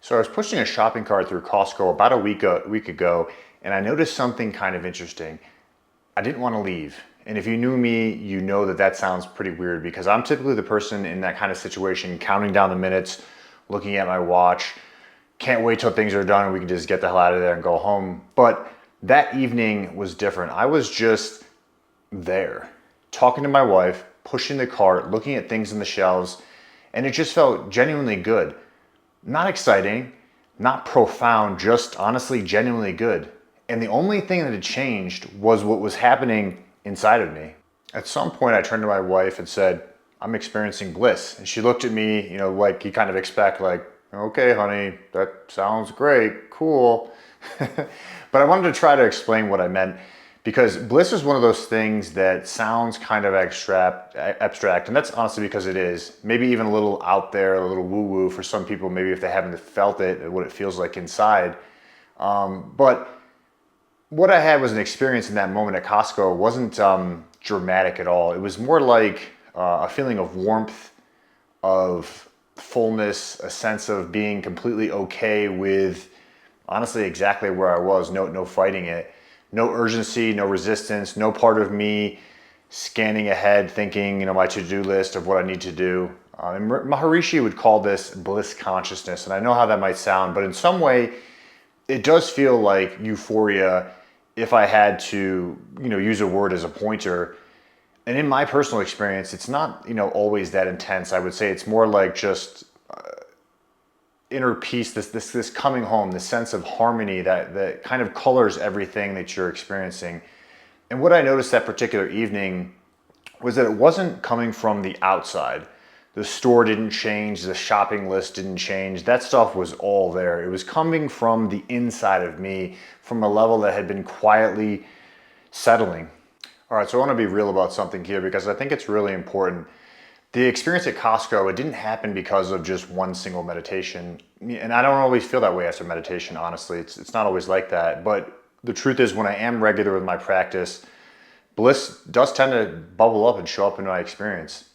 So I was pushing a shopping cart through Costco about a week ago, and I noticed something kind of interesting. I didn't want to leave. And if you knew me, you know that that sounds pretty weird because I'm typically the person in that kind of situation, counting down the minutes, looking at my watch, can't wait till things are done and we can just get the hell out of there and go home. But that evening was different. I was just there, talking to my wife, pushing the cart, looking at things in the shelves, and it just felt genuinely good. Not exciting, not profound, just honestly genuinely good. And the only thing that had changed was what was happening inside of me. At some point, I turned to my wife and said, I'm experiencing bliss. And she looked at me, like you kind of expect, like, okay, honey, that sounds great, cool. But I wanted to try to explain what I meant because bliss is one of those things that sounds kind of abstract, and that's honestly because it is. Maybe even a little out there, a little woo-woo for some people, maybe if they haven't felt it, what it feels like inside. But what I had was an experience in that moment at Costco. It wasn't dramatic at all. It was more like a feeling of warmth, of fullness, a sense of being completely okay with honestly exactly where I was, no fighting it. No urgency, no resistance, no part of me scanning ahead, thinking, my to-do list of what I need to do. And Maharishi would call this bliss consciousness. And I know how that might sound, but in some way, it does feel like euphoria if I had to, use a word as a pointer. And in my personal experience, it's not, always that intense. I would say it's more like just inner peace, this coming home, this sense of harmony that kind of colors everything that you're experiencing. And what I noticed that particular evening was that it wasn't coming from the outside. The store didn't change, the shopping list didn't change. That stuff was all there. It was coming from the inside of me, from a level that had been quietly settling. All right, so I want to be real about something here because I think it's really important. The experience at Costco, it didn't happen because of just one single meditation. And I don't always feel that way after meditation, honestly. It's not always like that. But the truth is, when I am regular with my practice, bliss does tend to bubble up and show up in my experience.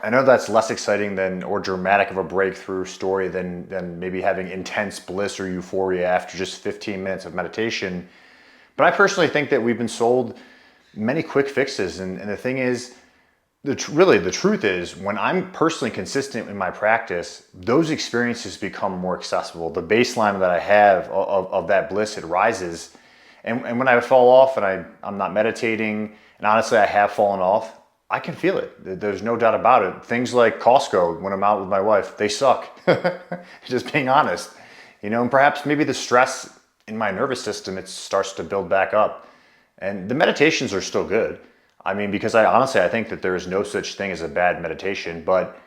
I know that's less exciting or dramatic of a breakthrough story than maybe having intense bliss or euphoria after just 15 minutes of meditation. But I personally think that we've been sold many quick fixes. And the thing is, the truth is, when I'm personally consistent in my practice, those experiences become more accessible. The baseline that I have of that bliss, it rises. And when I fall off and I'm not meditating, and honestly I have fallen off, I can feel it. There's no doubt about it. Things like Costco, when I'm out with my wife, they suck. Just being honest. And perhaps maybe the stress in my nervous system, it starts to build back up. And the meditations are still good. Because I think that there is no such thing as a bad meditation, but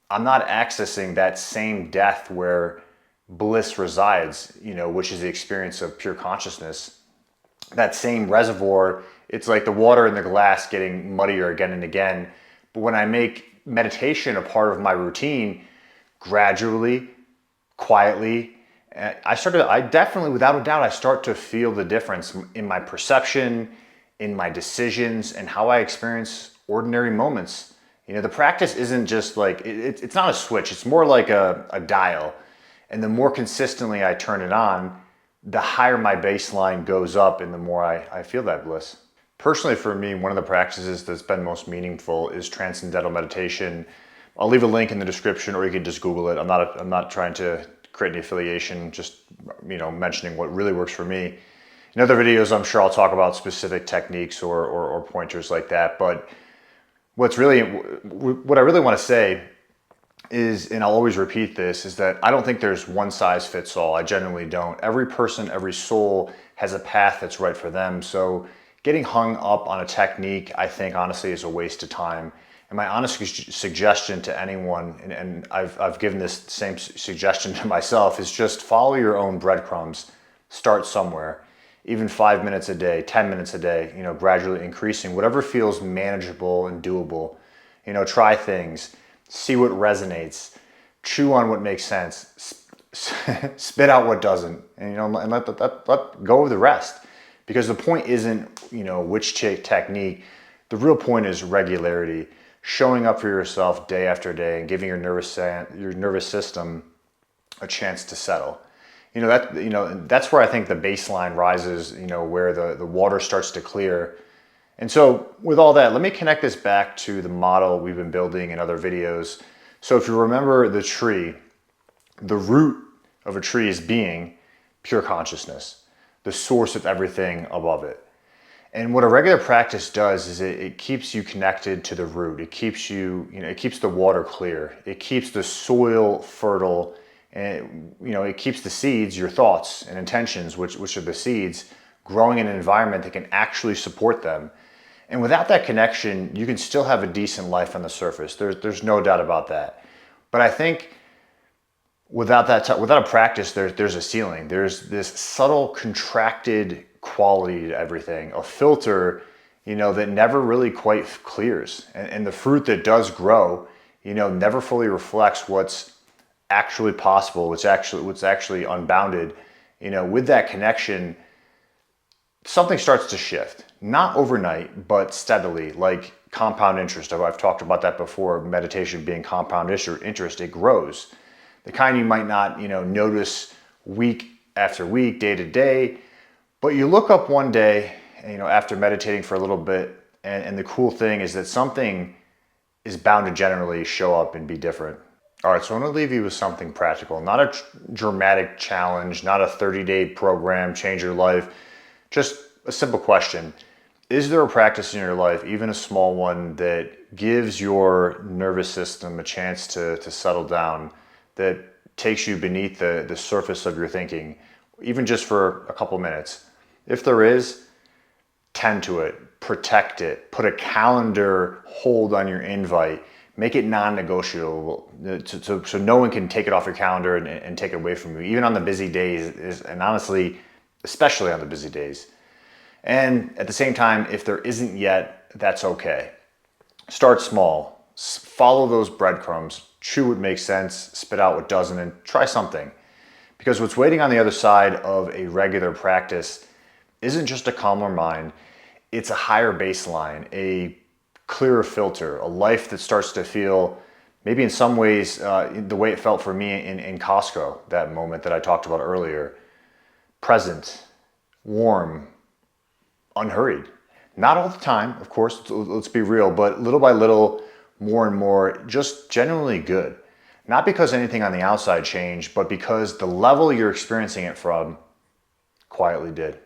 I'm not accessing that same depth where bliss resides, which is the experience of pure consciousness. That same reservoir, it's like the water in the glass getting muddier again and again. But when I make meditation a part of my routine, gradually, quietly, I definitely, without a doubt, I start to feel the difference in my perception, in my decisions, and how I experience ordinary moments. The practice isn't just like, it's not a switch, it's more like a dial. And the more consistently I turn it on, the higher my baseline goes up and the more I feel that bliss. Personally for me, one of the practices that's been most meaningful is transcendental meditation. I'll leave a link in the description or you can just Google it. I'm not trying to create any affiliation, just mentioning what really works for me. In other videos, I'm sure I'll talk about specific techniques or pointers like that. But what I really want to say is, and I'll always repeat this, is that I don't think there's one size fits all. I genuinely don't. Every person, every soul has a path that's right for them. So getting hung up on a technique, I think honestly is a waste of time. And my honest suggestion to anyone, and I've given this same suggestion to myself, is just follow your own breadcrumbs. Start somewhere. Even 5 minutes a day, 10 minutes a day, gradually increasing, whatever feels manageable and doable. Try things, see what resonates, chew on what makes sense, spit out what doesn't, and let go of the rest. Because the point isn't, which technique. The real point is regularity, showing up for yourself day after day and giving your nervous system a chance to settle. That's where I think the baseline rises, where the water starts to clear. And so with all that, let me connect this back to the model we've been building in other videos. So if you remember the tree, the root of a tree is being pure consciousness, the source of everything above it. And what a regular practice does is it keeps you connected to the root. It keeps it keeps the water clear. It keeps the soil fertile, and it keeps the seeds, your thoughts and intentions, which are the seeds, growing in an environment that can actually support them. And without that connection, you can still have a decent life on the surface. There's no doubt about that. But I think without a practice, there's a ceiling. There's this subtle contracted quality to everything, a filter, that never really quite clears. And the fruit that does grow, never fully reflects what's actually possible, what's actually unbounded. With that connection, something starts to shift. Not overnight, but steadily, like compound interest. I've talked about that before, meditation being compound interest, it grows. The kind you might not, notice week after week, day to day, but you look up one day, after meditating for a little bit, and the cool thing is that something is bound to generally show up and be different. All right, so I'm gonna leave you with something practical, not a dramatic challenge, not a 30-day program, change your life, just a simple question. Is there a practice in your life, even a small one, that gives your nervous system a chance to settle down, that takes you beneath the surface of your thinking, even just for a couple minutes? If there is, tend to it, protect it, put a calendar hold on your invite, make it non-negotiable so no one can take it off your calendar and take it away from you, even on the busy days, and honestly, especially on the busy days. And at the same time, if there isn't yet, that's okay. Start small, follow those breadcrumbs, chew what makes sense, spit out what doesn't, and try something. Because what's waiting on the other side of a regular practice isn't just a calmer mind, it's a higher baseline, a clearer filter, a life that starts to feel, maybe in some ways, the way it felt for me in Costco, that moment that I talked about earlier. Present, warm, unhurried. Not all the time, of course, let's be real, but little by little, more and more, just genuinely good. Not because anything on the outside changed, but because the level you're experiencing it from quietly did.